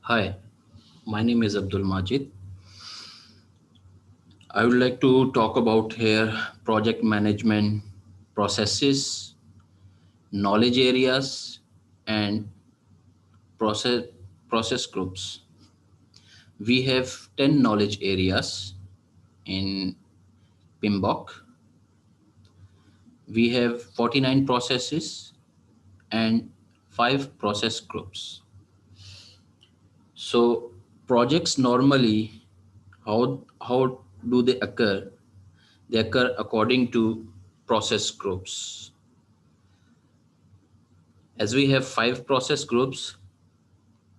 Hi, my name is Majid. I would like to talk about here project management processes, knowledge areas, and process process groups. We have 10 knowledge areas in PIMBOK. We have 49 processes and 5 process groups. So projects normally, how do they occur? They occur according to process groups. As we have 5 process groups: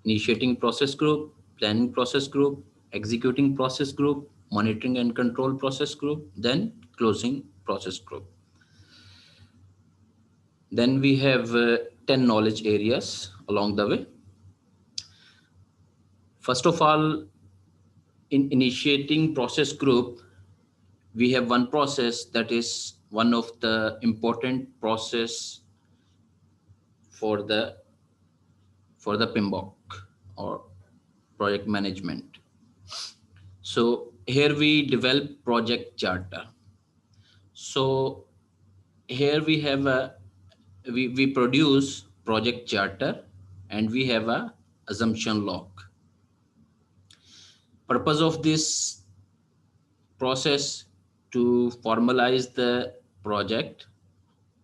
initiating process group, planning process group, executing process group, monitoring and control process group, then closing process group. Then we have 10 knowledge areas along the way. First of all, in initiating process group, we have one process that is one of the important process for the PMBOK or project management. So here we develop project charter. So here we have we produce project charter and we have a assumption log. Purpose of this process to formalize the project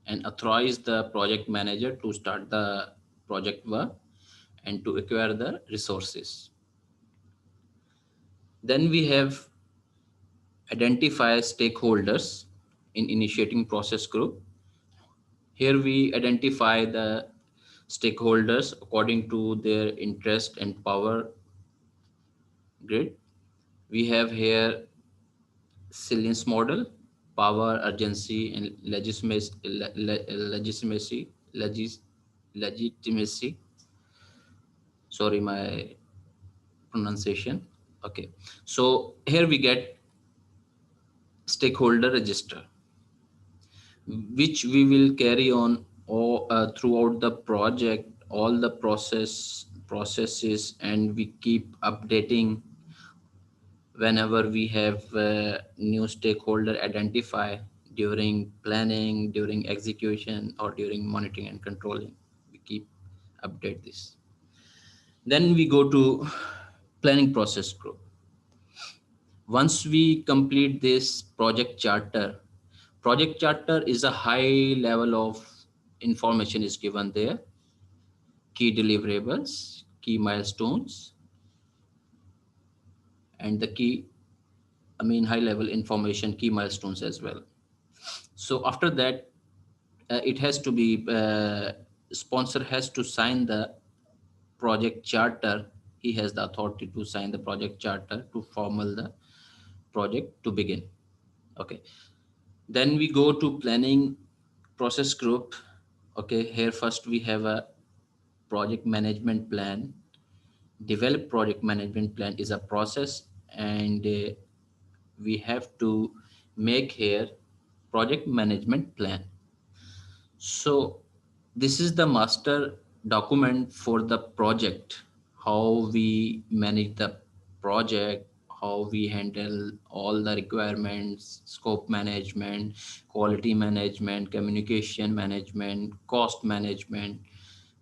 and authorize the project manager to start the project work and to acquire the resources. Then we have identify stakeholders in initiating process group. Here we identify the stakeholders according to their interest and power grid. We have here Salience model, power, urgency, and legitimacy. Sorry, my pronunciation. Okay, so here we get stakeholder register, which we will carry on throughout the project, all the processes, and we keep updating whenever we have new stakeholder identify during planning, during execution, or during monitoring and controlling. We keep update this. Then we go to planning process group. Once we complete this project charter is a high level of information is given there: key deliverables, key milestones, and the key, I mean, high level information, key milestones as well. So after that, it has to be sponsor has to sign the project charter. He has the authority to sign the project charter to formal the project to begin. Okay, then we go to planning process group. Okay, here first we have a project management plan. Develop project management plan is a process, and we have to make here project management plan. So this is the master document for the project: how we manage the project, how we handle all the requirements, scope management, quality management, communication management, cost management,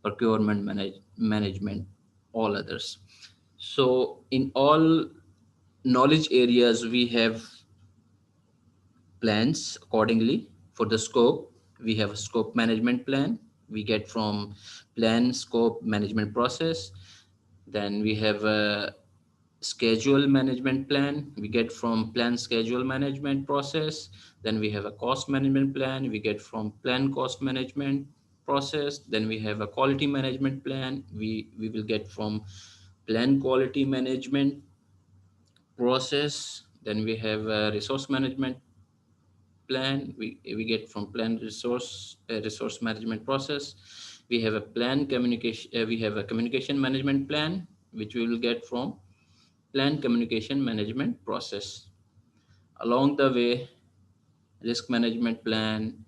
procurement management, all others. So in all knowledge areas, we have plans accordingly. For the scope, we have a scope management plan we get from plan scope management process. Then we have a schedule management plan we get from plan schedule management process. Then we have a cost management plan we get from plan cost management process. Then we have a quality management plan we will get from plan quality management process. Then we have a resource management plan we get from plan resource management process. We have a plan communication we have a communication management plan which we will get from plan communication management process. Along the way, risk management plan,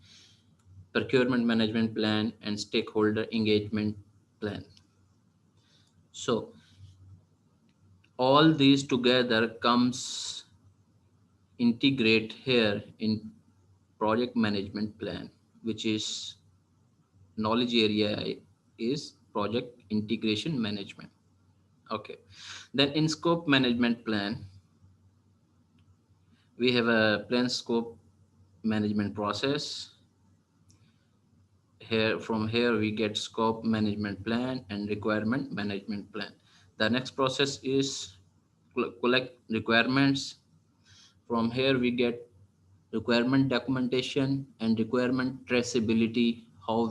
procurement management plan, and stakeholder engagement plan. So All these together comes integrate here in project management plan, which is knowledge area is project integration management. Okay. Then in scope management plan, we have a plan scope management process. Here from here we get scope management plan and requirement management plan. The next process is collect requirements. From here we get requirement documentation and requirement traceability. How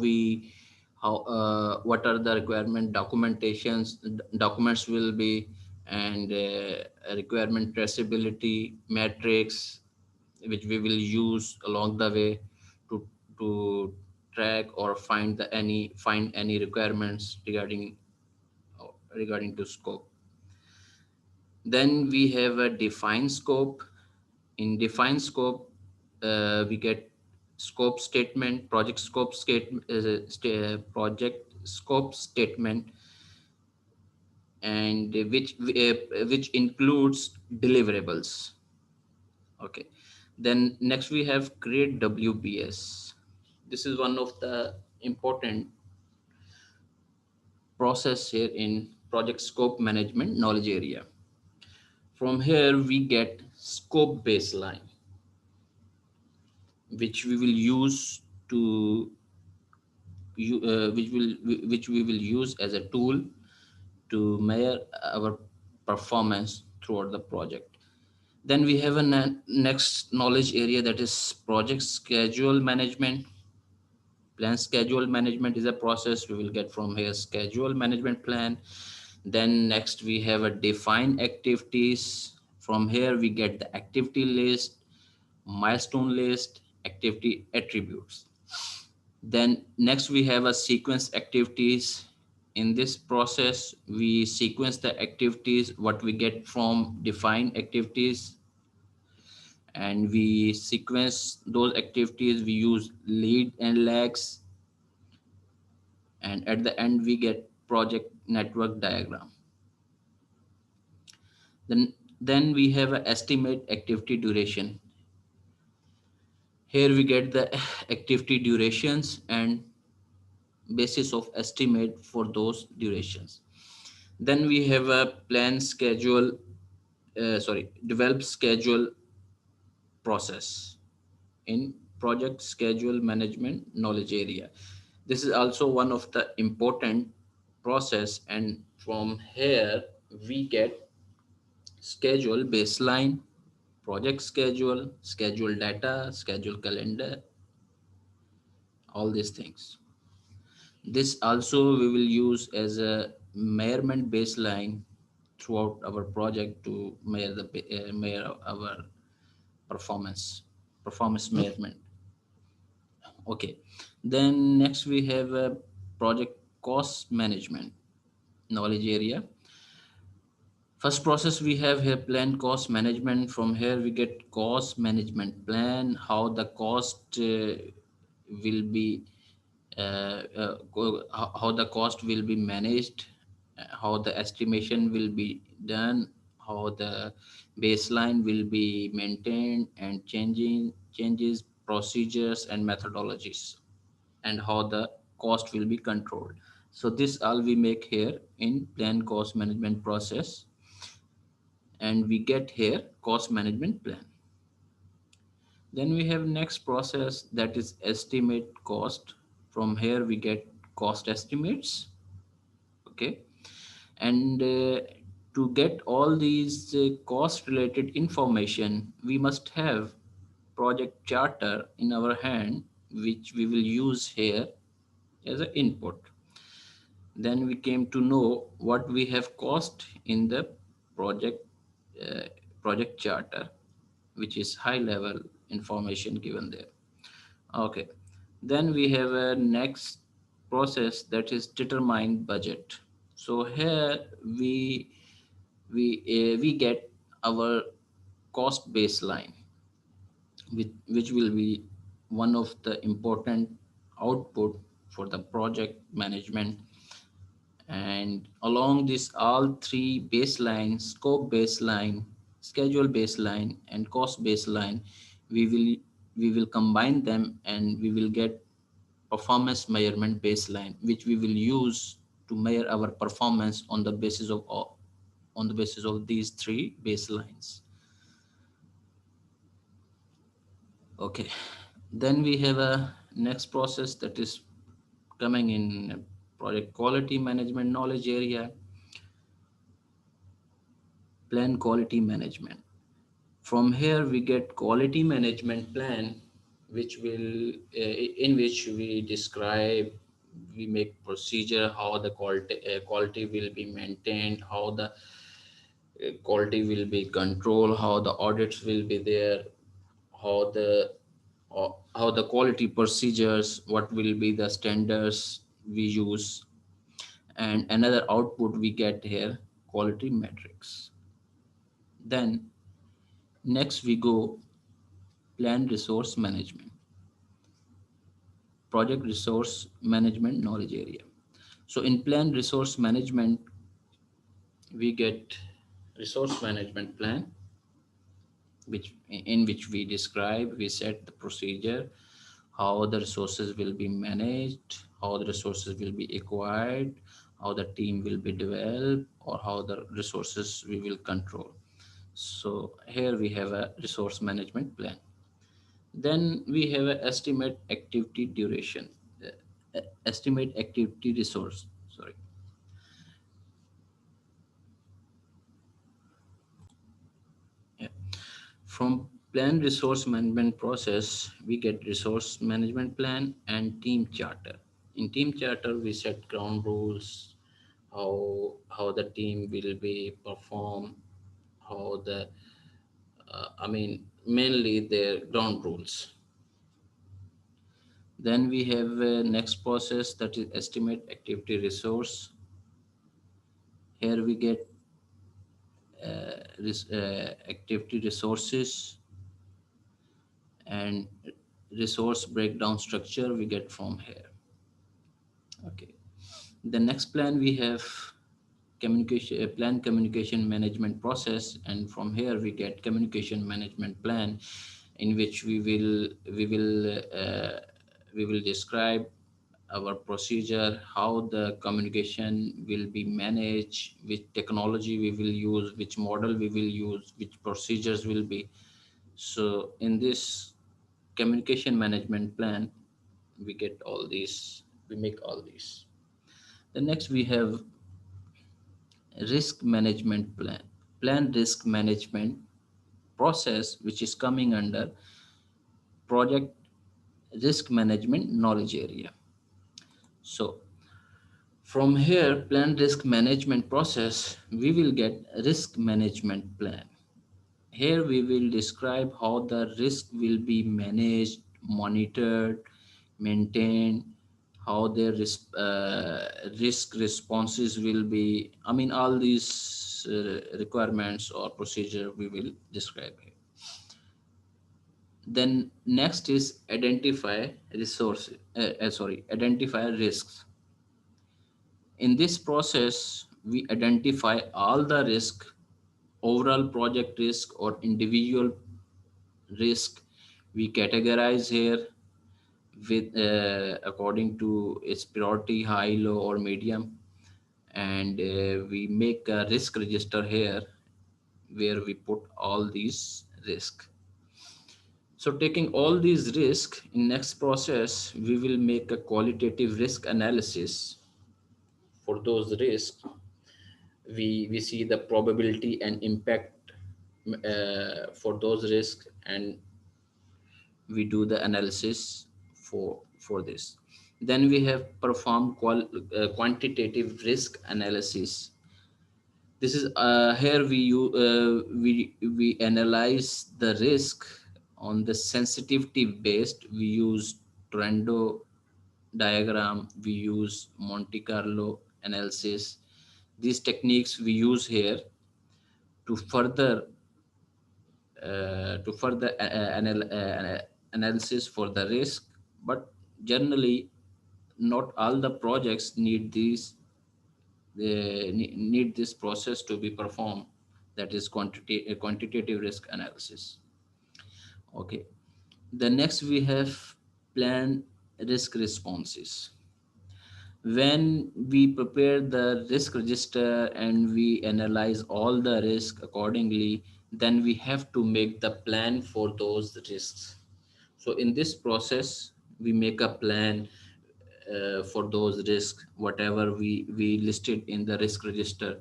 what are the requirement documents will be, and requirement traceability matrix which we will use along the way to to track or find any requirements regarding to scope. Then we have a defined scope. In defined scope, we get scope statement, project scope statement, and which includes deliverables. Okay. Then next we have create WBS. This is one of the important process here in project scope management knowledge area. From here we get scope baseline, which we will use to which we will use as a tool to measure our performance throughout the project. Then we have a next knowledge area, that is project schedule management. Plan schedule management is a process we will get from here schedule management plan. Then next we have a define activities. From here we get the activity list, milestone list, activity attributes. Then next we have a sequence activities. In this process, we sequence the activities, what we get from define activities, and we sequence those activities. We use lead and lags, and at the end we get project network diagram. Then we have a estimate activity duration. Here we get the activity durations and basis of estimate for those durations. Then we have a plan schedule, develop schedule process in project schedule management knowledge area. This is also one of the important process, and from here we get schedule baseline, project schedule, schedule data, schedule calendar, all these things. This also we will use as a measurement baseline throughout our project to measure our performance measurement. Okay. Then next we have a project cost management knowledge area. First process we have here plan cost management. From here we get cost management plan, how the cost will be how the cost will be managed, how the estimation will be done, how the baseline will be maintained, and changing changes procedures and methodologies, and how the cost will be controlled. So this all we make here in plan cost management process, and we get here cost management plan. Then we have next process, that is estimate cost. From here we get cost estimates. Okay. And to get all these cost related information, we must have project charter in our hand, which we will use here as an input. Then we came to know what we have cost in the project uh, project charter, which is high level information given there. Okay. Then we have a next process, that is determine budget. So here we get our cost baseline, which will be one of the important output for the project management. And along this all three baseline, scope baseline, schedule baseline, and cost baseline, we will we will combine them, and we will get performance measurement baseline, which we will use to measure our performance on the basis of these three baselines. Okay, then we have a next process that is coming in project quality management knowledge area, plan quality management. From here we get quality management plan, which will in which we describe, we make procedure how the quality will be maintained, how the quality will be controlled, how the audits will be there, how the how the quality procedures, what will be the standards we use, and another output we get here, quality metrics. Then next we go plan resource management, project resource management knowledge area. So in plan resource management, we get resource management plan, which in which we describe, we set the procedure, how the resources will be managed, how the resources will be acquired, how the team will be developed, or how the resources we will control. So here we have a resource management plan. Then we have a estimate activity duration, estimate activity resource. Sorry. Yeah. From plan resource management process, we get resource management plan and team charter. In team charter, we set ground rules, how the team will be perform, how the I mean mainly their ground rules. Then we have a next process that is estimate activity resource. Here we get activity resources and resource breakdown structure we get from here. Okay. The next plan we have communication plan communication management process, and from here we get communication management plan, in which we will describe our procedure, how the communication will be managed, which technology we will use, which model we will use, which procedures will be. So in this communication management plan, we get all these, we make all these. The next we have risk management plan, plan risk management process, which is coming under project risk management knowledge area. So from here, plan risk management process, we will get risk management plan. Here we will describe how the risk will be managed, monitored, maintained, how their risk responses will be. I mean, all these requirements or procedure we will describe here. Then next is identify resources. Identify risks. In this process, we identify all the risk, overall project risk or individual risk. We categorize here with according to its priority, high, low, or medium, and we make a risk register here where we put all these risk. So taking all these risk, in next process we will make a qualitative risk analysis for those risks. We see the probability and impact for those risks, and we do the analysis for this. Then we have performed quantitative risk analysis. This is here we analyze the risk on the sensitivity based. We use Tornado diagram, we use Monte Carlo analysis. These techniques we use here to further analysis for the risk. But generally not all the projects need these they need this process to be performed, that is quantitative risk analysis. Okay, the next we have plan risk responses. When we prepare the risk register and we analyze all the risk accordingly, then we have to make the plan for those risks. So in this process, we make a plan for those risks, whatever we listed in the risk register.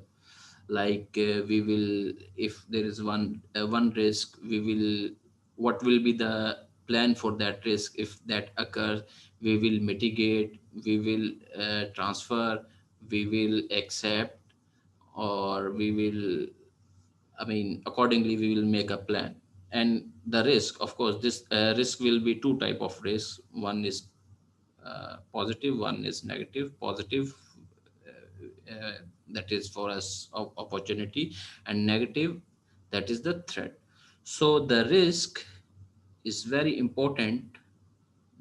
Like we will, if there is one risk, we will, what will be the plan for that risk? If that occurs, we will mitigate, we will transfer, we will accept, or we will, I mean, accordingly, we will make a plan. And the risk, of course, this risk will be two type of risk. One is positive, one is negative. Positive, that is for us opportunity, and negative, that is the threat. So the risk is very important.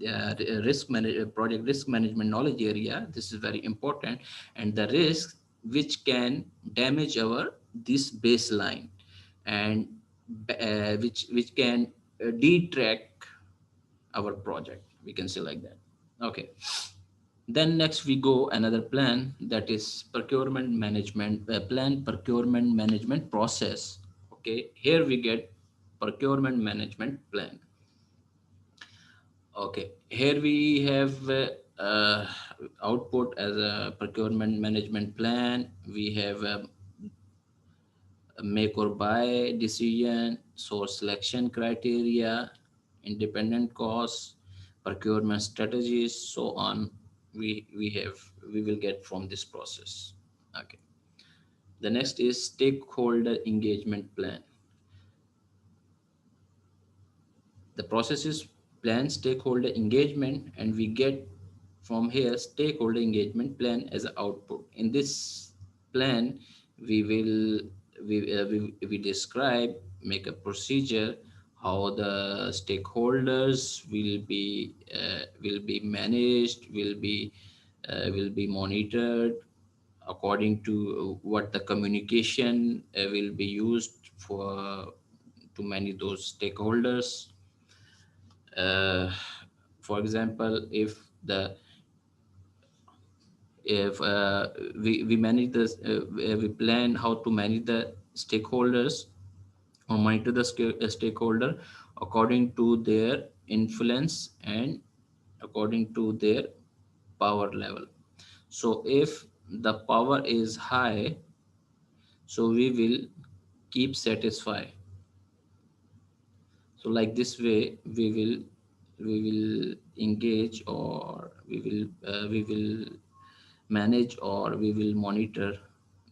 Project risk management knowledge area, this is very important. And the risk which can damage our this baseline, and which can detract our project, we can say like that. Okay, then next we go another plan, that is procurement management plan, procurement management process. Okay, here we get procurement management plan. Okay, here we have output as a procurement management plan. We have a make or buy decision, source selection criteria, independent costs, procurement strategies, so on. We will get from this process. Okay. The next is stakeholder engagement plan. The process is plan stakeholder engagement, and we get from here stakeholder engagement plan as an output. In this plan, we will we describe, make a procedure how the stakeholders will be managed, will be monitored, according to what the communication will be used for to manage those stakeholders. uh, for example, if we manage this, we plan how to manage the stakeholders, or monitor the stakeholder according to their influence and according to their power level. So if the power is high, so we will keep satisfied. So like this way, we will engage, or we will manage, or we will monitor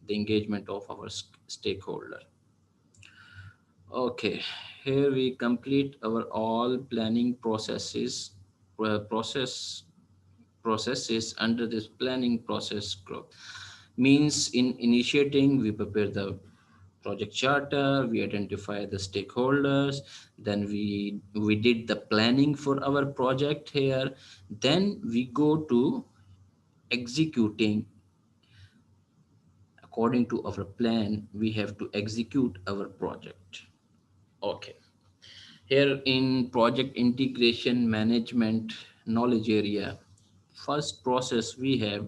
the engagement of our stakeholder. Okay, here we complete our all planning processes, process processes under this planning process group. Means in initiating, we prepare the project charter, we identify the stakeholders, then we did the planning for our project here, then we go to executing. According to our plan, we have to execute our project. Okay, here in project integration management knowledge area, first process we have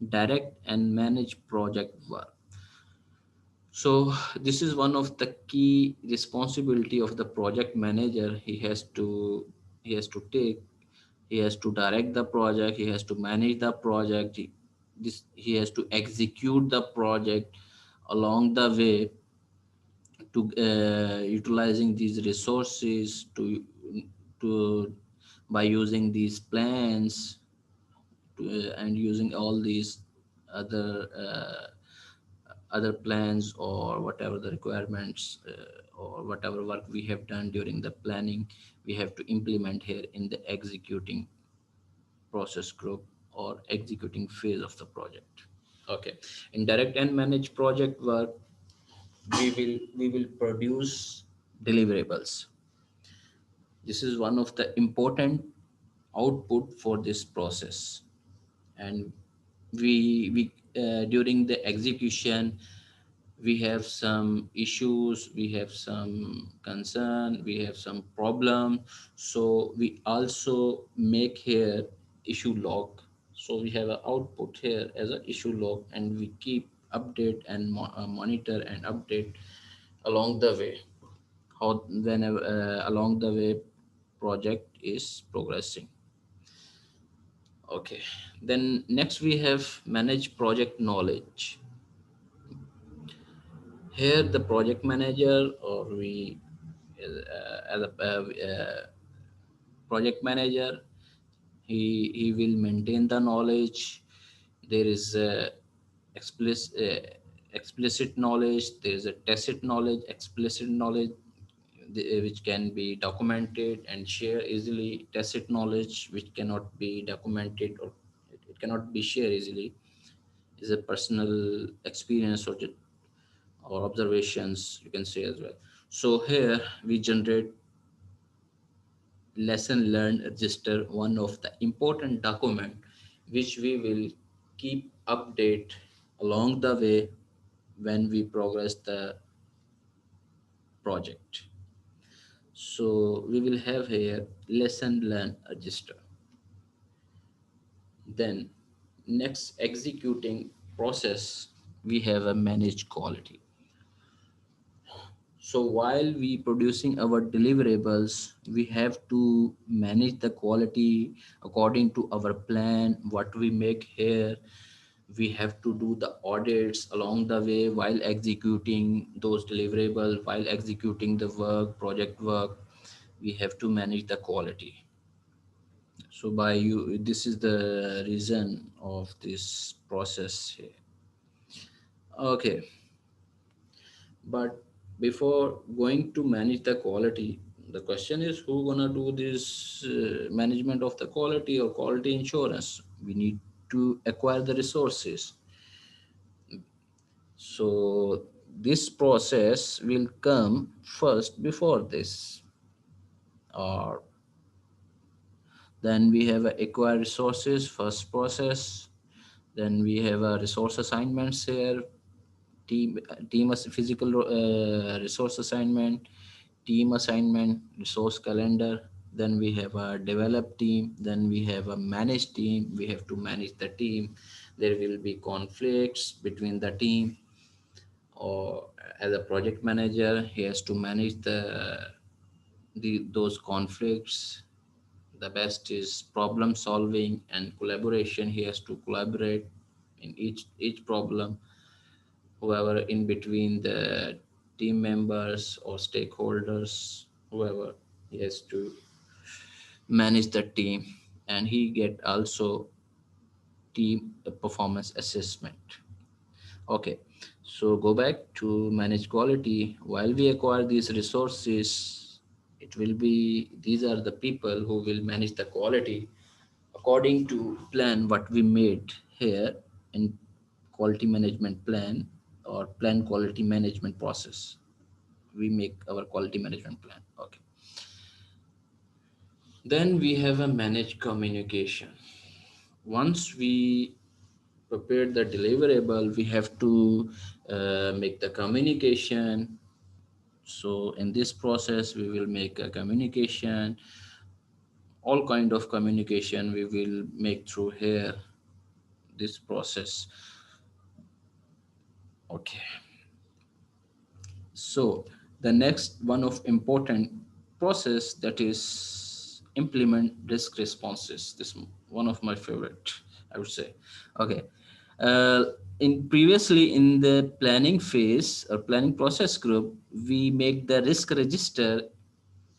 direct and manage project work. So this is one of the key responsibility of the project manager. He has to take, he has to direct the project, he has to manage the project, he has to execute the project along the way, to utilizing these resources, to by using these plans, and using all these other other plans, or whatever the requirements, or whatever work we have done during the planning, we have to implement here in the executing process group, or executing phase of the project. Okay, in direct and manage project work, we will produce deliverables. This is one of the important output for this process. And we during the execution we have some issues, we have some concern, we have some problem. So we also make here issue log. So we have an output here as an issue log, and we keep update and monitor and update along the way, how whenever along the way project is progressing. Okay, then next we have manage project knowledge. Here the project manager, or we as a project manager, he will maintain the knowledge. There is explicit knowledge, there is a tacit knowledge. Explicit knowledge, which can be documented and share easily. Tacit knowledge which cannot be documented, or it cannot be shared easily, is a personal experience, or observations, you can say as well. So here we generate lesson learned register, one of the important document which we will keep update along the way when we progress the project. So we will have here lesson learned register. Then next executing process, we have a managed quality. So while we producing our deliverables, we have to manage the quality according to our plan, what we make here. We have to do the audits along the way while executing those deliverables, while executing the work, project work. We have to manage the quality. So by you, this is the reason of this process here. Okay, but before going to manage the quality, the question is who gonna do this management of the quality or quality insurance? We need to acquire the resources. So this process will come first before this, or then we have a acquire resources first process. Then we have a resource assignments here, team as physical resource assignment, team assignment, resource calendar. Then we have a develop team, then we have a manage team. We have to manage the team. There will be conflicts between the team, or as a project manager he has to manage those conflicts. The best is problem solving and collaboration. He has to collaborate in each problem, whoever in between the team members or stakeholders, whoever, he has to manage the team. And he get also team performance assessment. Okay, so go back to manage quality. While we acquire these resources, it will be, these are the people who will manage the quality according to plan what we made here in quality management plan, or plan quality management process. We make our quality management plan. Okay. Then we have a managed communication. Once we prepare the deliverable, we have to make the communication. So in this process, we will make a communication, all kind of communication we will make through here, this process. Okay. So the next one of important process, that is implement risk responses. This one of my favorite, I would say. Okay. Uh, in previously in the planning phase or planning process group, we make the risk register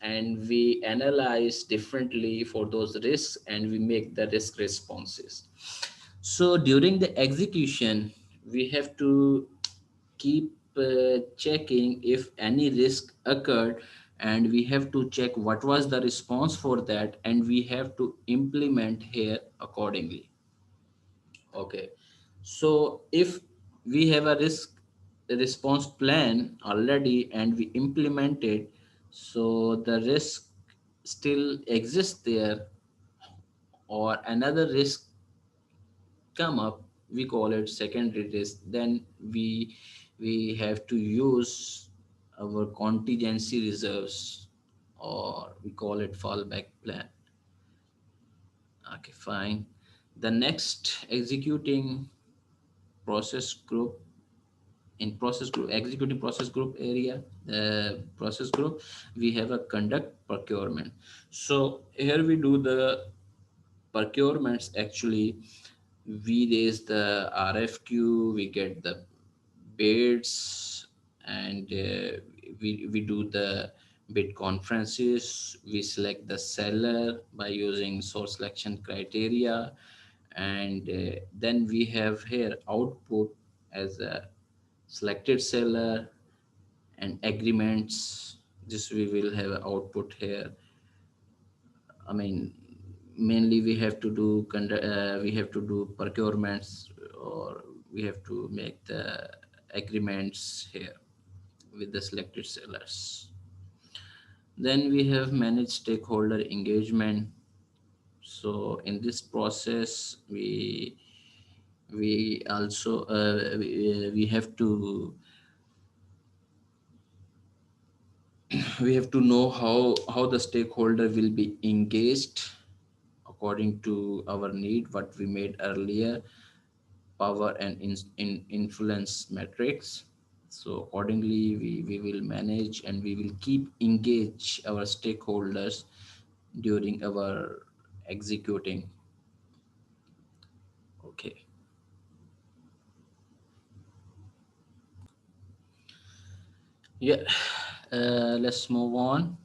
and we analyze differently for those risks and we make the risk responses. So during the execution, we have to keep checking if any risk occurred, and we have to check what was the response for that, and we have to implement here accordingly. Okay, so if we have a risk response plan already and we implement it, so the risk still exists there, or another risk come up, we call it secondary risk. Then we have to use our contingency reserves, or we call it fallback plan. Okay, fine. The next executing process group, in process group, executing process group area, process group, we have a conduct procurement. So here we do the procurements. Actually, we raise the RFQ, we get the bids, and we do the bid conferences. We select the seller by using source selection criteria, and then we have here output as a selected seller and agreements. This we will have output here. I mean, mainly we have to do procurements, or we have to make the agreements here with the selected sellers. Then we have managed stakeholder engagement. So in this process, we also we have to we have to know how the stakeholder will be engaged according to our need, what we made earlier, power and influence metrics. So accordingly, we will manage and we will keep engage our stakeholders during our executing. Okay. Yeah. Let's move on.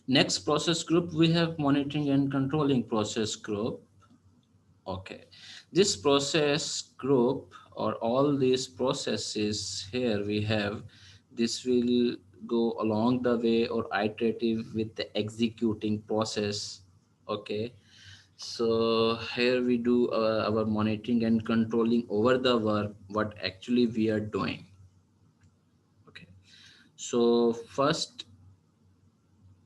Next process group, we have monitoring and controlling process group. Okay. This process group, or all these processes here we have, this will go along the way or iterative with the executing process. Okay. So here we do our monitoring and controlling over the work, what actually we are doing. Okay. So first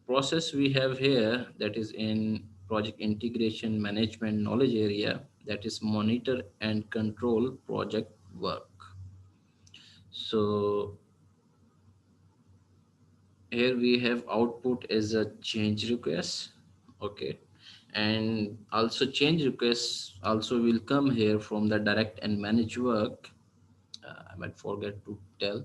process we have here, that is in project integration management knowledge area, that is monitor and control project work. So here we have output as a change request. Okay. And also change requests also will come here from the direct and manage work. I might forget to tell.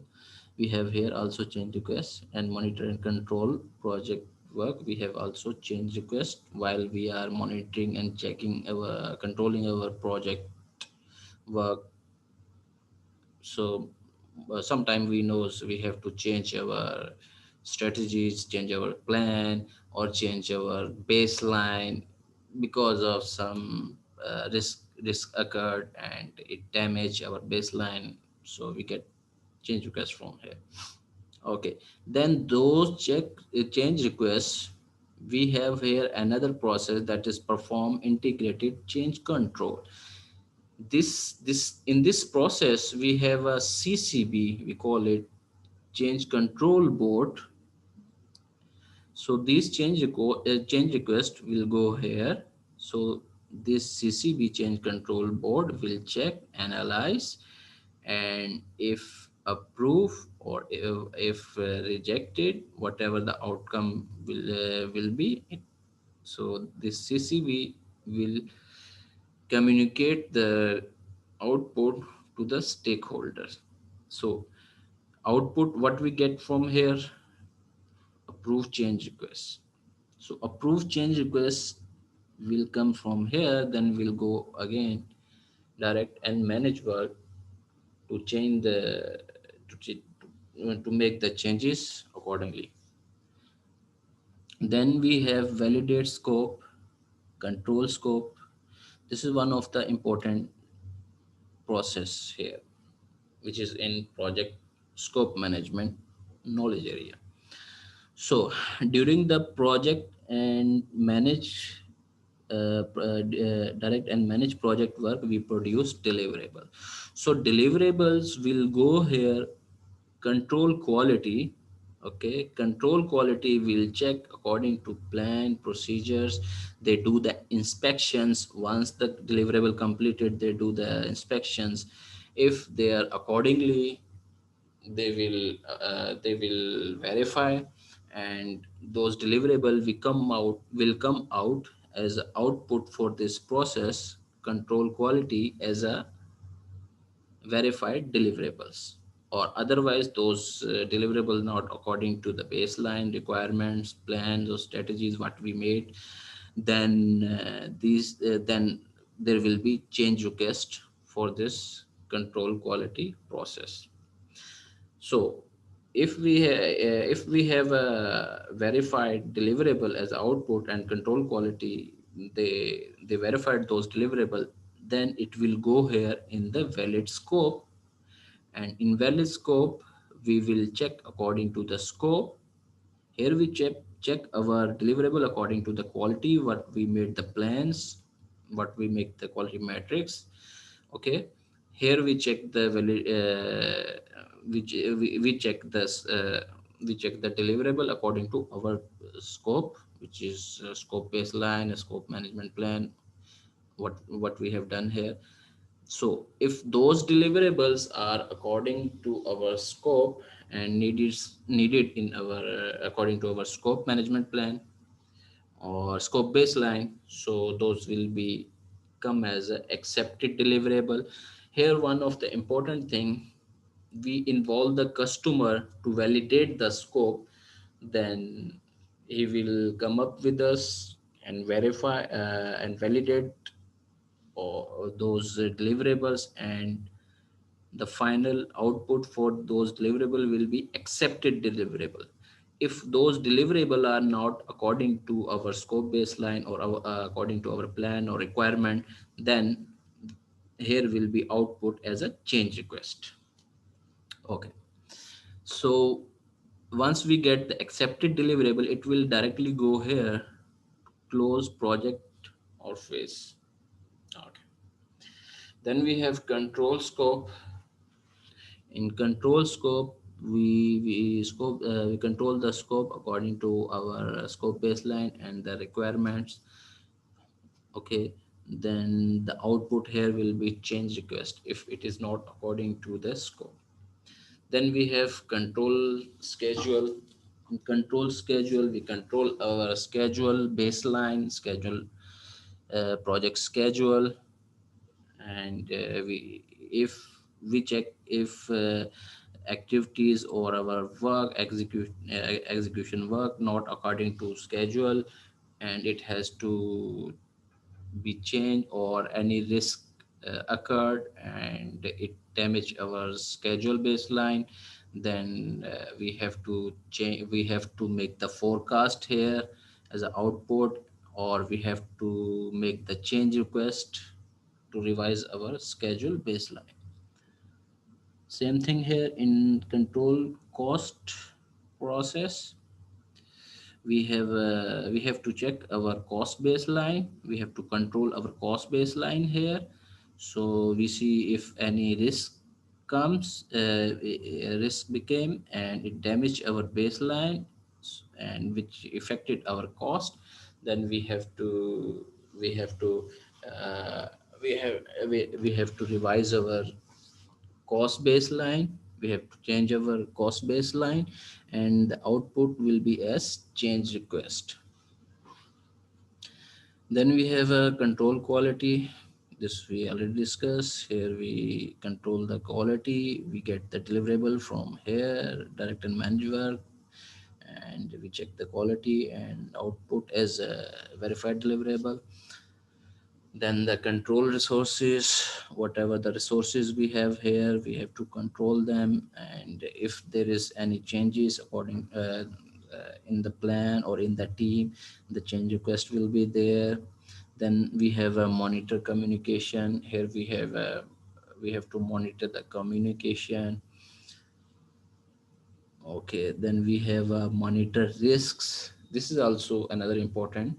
We have here also change requests and monitor and control project work. We have also change request while we are monitoring and checking our controlling our project work. So sometime we know we have to change our strategies, change our plan, or change our baseline because of some risk occurred and it damaged our baseline. So we get change request from here. Okay, then those change requests, we have here another process, that is perform integrated change control. This in this process we have a CCB, we call it change control board. So these change request will go here. So this CCB change control board will check, analyze, and if approved or if rejected, whatever the outcome will be. So this CCB will communicate the output to the stakeholders. So output, what we get from here, approve change requests. So approve change requests will come from here, then we'll go again direct and manage work to change the to make the changes accordingly. Then we have validate scope, control scope. This is one of the important process here, which is in project scope management knowledge area. So during the project and manage direct and manage project work, we produce deliverable. So deliverables will go here, control quality, Okay, control quality will check according to plan procedures. They do the inspections. Once the deliverable completed, they do the inspections. If they are accordingly, they will verify, and those deliverable will come out as output for this process control quality as a verified deliverables, or otherwise those deliverable not according to the baseline requirements, plans or strategies what we made, then there will be change request for this control quality process. So if we have a verified deliverable as output and control quality, they verified those deliverable, then it will go here in the valid scope. And in valid scope, we will check according to the scope. Here we check our deliverable according to the quality, what we made the plans, what we make the quality matrix. Okay, here we check the valid, we check this, we check the deliverable according to our scope, which is scope baseline, a scope management plan, what we have done here. So if those deliverables are according to our scope and needed in our according to our scope management plan or scope baseline, so those will be come as a accepted deliverable. Here one of the important thing, we involve the customer to validate the scope, then he will come up with us and verify and validate or those deliverables, and the final output for those deliverable will be accepted deliverable. If those deliverable are not according to our scope baseline or according to our plan or requirement, then here will be output as a change request. Okay, so once we get the accepted deliverable, it will directly go here, close project or phase. Okay, then we have control scope. In control scope, we control the scope according to our scope baseline and the requirements. Okay, then the output here will be change request if it is not according to the scope. Then we have control schedule. In control schedule, we control our schedule baseline schedule, project schedule, and we if we check if activities or our work execution work not according to schedule, and it has to be changed, or any risk occurred and it damaged our schedule baseline, then we have to change, we have to make the forecast here as an output, or we have to make the change request to revise our schedule baseline. Same thing here in control cost process. We have to check our cost baseline. We have to control our cost baseline here. So we see if any risk comes, a risk became and it damaged our baseline, and which affected our cost, then we have to uh, we have to revise our cost baseline. We have to change our cost baseline, and the output will be as change request. Then we have a control quality. This we already discussed. Here we control the quality. We get the deliverable from here, direct and manual, and we check the quality and output as a verified deliverable. Then the control resources, whatever the resources we have here, we have to control them, and if there is any changes according in the plan or in the team, the change request will be there. Then we have a monitor communication. Here we have to monitor the communication. Okay, then we have monitor risks. This is also another important.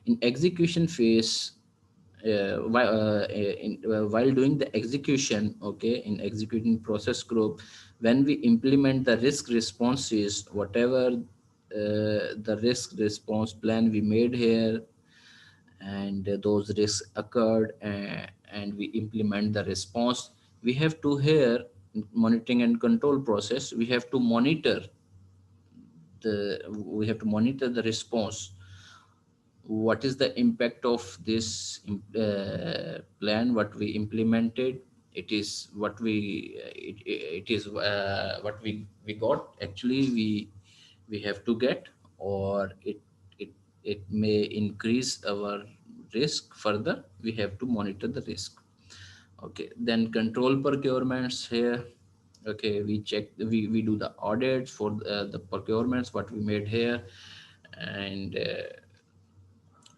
In execution phase, while doing the execution, okay, in executing process group, when we implement the risk responses, whatever the risk response plan we made here, and those risks occurred, and we implement the response, we have to here, monitoring and control process, we have to monitor the response. What is the impact of this plan what we implemented? It is what it is what we got actually, we have to get, or it it may increase our risk further. We have to monitor the risk. Okay, then control procurements here. Okay, we do the audits for the procurements what we made here, and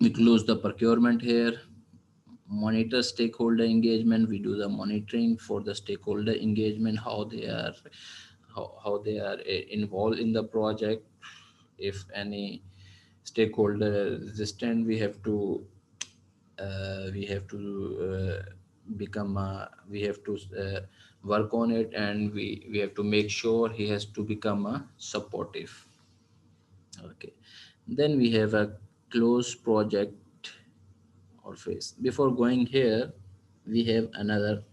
we close the procurement here. Monitor stakeholder engagement, we do the monitoring for the stakeholder engagement, how they are involved in the project. If any stakeholder resistant, we have to become we have to work on it, and we have to make sure he has to become a supportive. Okay, then we have a close project or phase. Before going here, we have another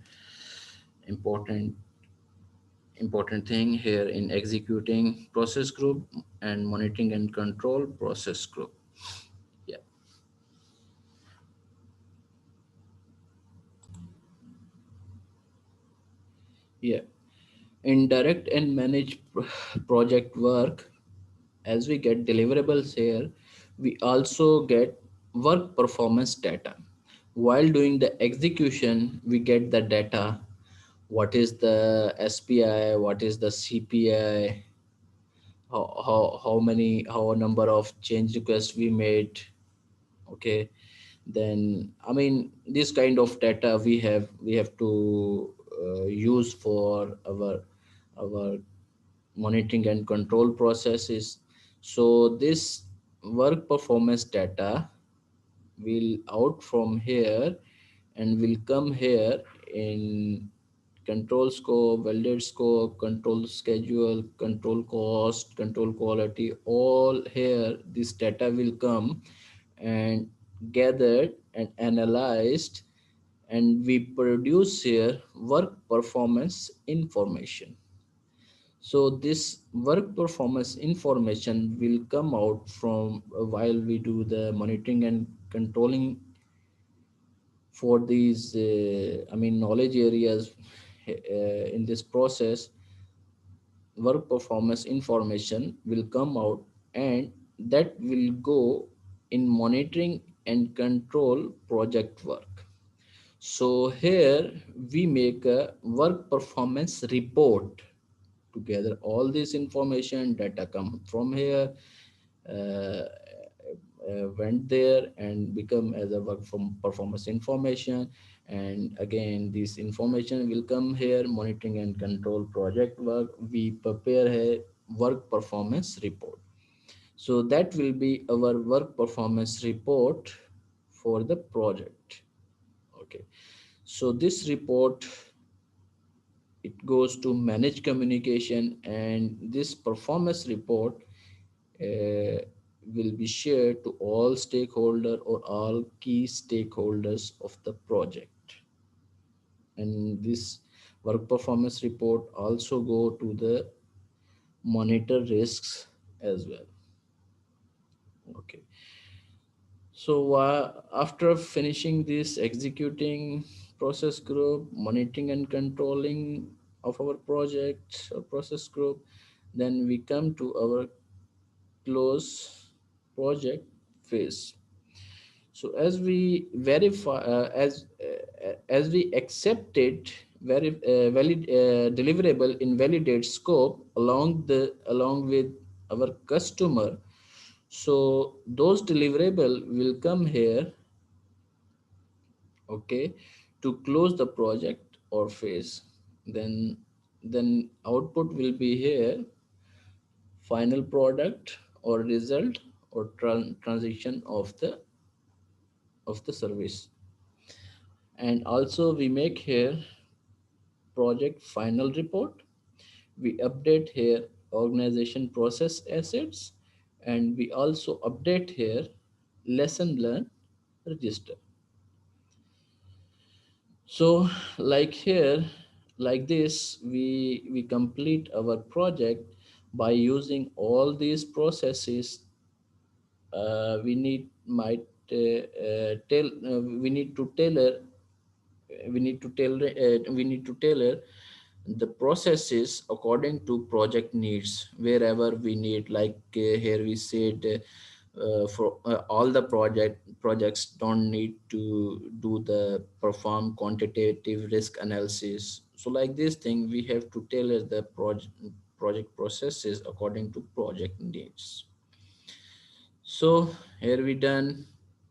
important important thing here in executing process group and monitoring and control process group. Yeah, yeah. In direct and manage project work, as we get deliverables here, we also get work performance data. While doing the execution, we get the data. What is the SPI? What is the CPI? How a number of change requests we made. Okay, then I mean this kind of data we have to use for our monitoring and control processes. So this work performance data will out from here and will come here in control scope, validate scope, control schedule, control cost, control quality. All here, this data will come and gathered and analyzed, and we produce here work performance information. So this work performance information will come out from while we do the monitoring and controlling for these knowledge areas in this process. Work performance information will come out, and that will go in monitoring and control project work. So here we make a work performance report. Together all this information data come from here, uh, went there and become as a work from performance information, and again this information will come here, monitoring and control project work. We prepare a work performance report. So that will be our work performance report for the project. Okay, so this report, it goes to manage communication, and this performance report uh, will be shared to all stakeholder or all key stakeholders of the project. And this work performance report also go to the monitor risks as well. Okay, so after finishing this executing process group, monitoring and controlling of our project or process group, then we come to our close project phase. So as we verify, as we accepted valid deliverable in validate scope along with our customer, so those deliverable will come here, okay, to close the project or phase. Then output will be here, final product or result or transition of the service. And also we make here project final report. We update here organization process assets, and we also update here lesson learned register. So like here, like this, we complete our project by using all these processes. We need might tell we need to tailor we need to tailor the processes according to project needs wherever we need, like here we said for all the projects don't need to do the perform quantitative risk analysis. So like this thing we have to tailor the project processes according to project needs. So here we done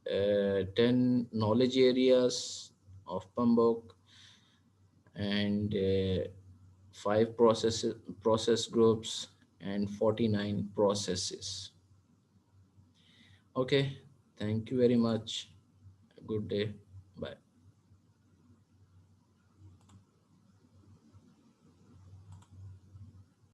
10 knowledge areas of Pambok, and five process groups and 49 processes. Okay, thank you very much. Good day.